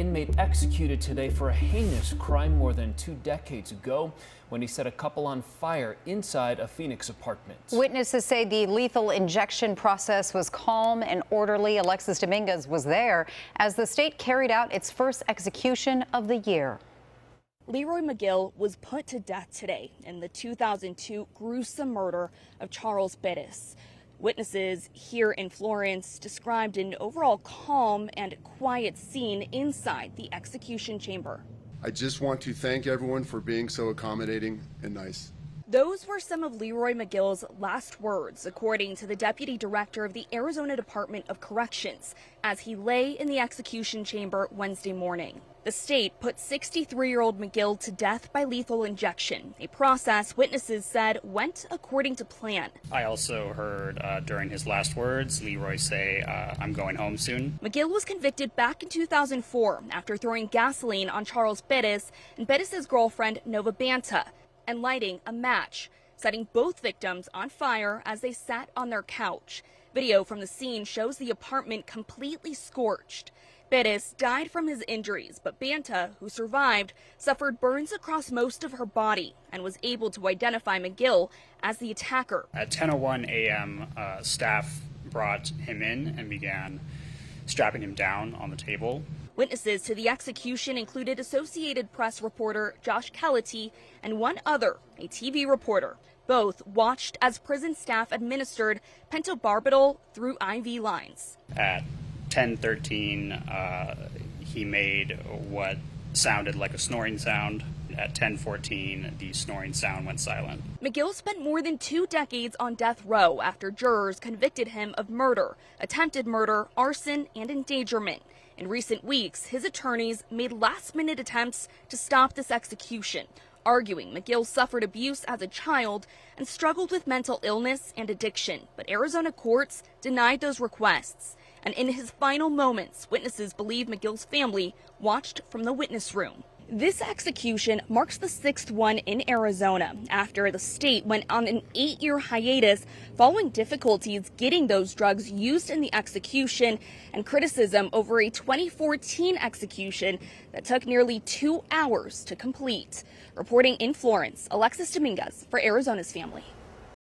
inmate executed today for a heinous crime more than 2 decades ago when he set a couple on fire inside a Phoenix apartment. Witnesses say the lethal injection process was calm and orderly. Alexis Dominguez was there as the state carried out its first execution of the year. Leroy McGill was put to death today in the 2002 gruesome murder of Charles Perez. Witnesses here in Florence described an overall calm and quiet scene inside the execution chamber. I just want to thank everyone for being so accommodating and nice. Those were some of Leroy McGill's last words, according to the deputy director of the Arizona Department of Corrections, as he lay in the execution chamber Wednesday morning. The state put 63-year-old McGill to death by lethal injection, a process witnesses said went according to plan. I also heard during his last words, Leroy say, "I'm going home soon." McGill was convicted back in 2004 after throwing gasoline on Charles Perez and Perez's girlfriend Nova Banta and lighting a match, setting both victims on fire as they sat on their couch. Video from the scene shows the apartment completely scorched. Perez died from his injuries, but Banta, who survived, suffered burns across most of her body and was able to identify McGill as the attacker. At 10:01 a.m., staff brought him in and began strapping him down on the table. Witnesses to the execution included Associated Press reporter Josh Kellety and one other, a TV reporter. Both watched as prison staff administered pentobarbital through IV lines. At 10:13, he made what sounded like a snoring sound. At 10:14, the snoring sound went silent. McGill spent more than 2 decades on death row after jurors convicted him of murder, attempted murder, arson, and endangerment. In recent weeks, his attorneys made last-minute attempts to stop this execution, arguing McGill suffered abuse as a child and struggled with mental illness and addiction. But Arizona courts denied those requests. And in his final moments, witnesses believe McGill's family watched from the witness room. This execution marks the 6th one in Arizona after the state went on an 8-year hiatus following difficulties getting those drugs used in the execution and criticism over a 2014 execution that took nearly 2 hours to complete. Reporting in Florence, Alexis Dominguez for Arizona's Family.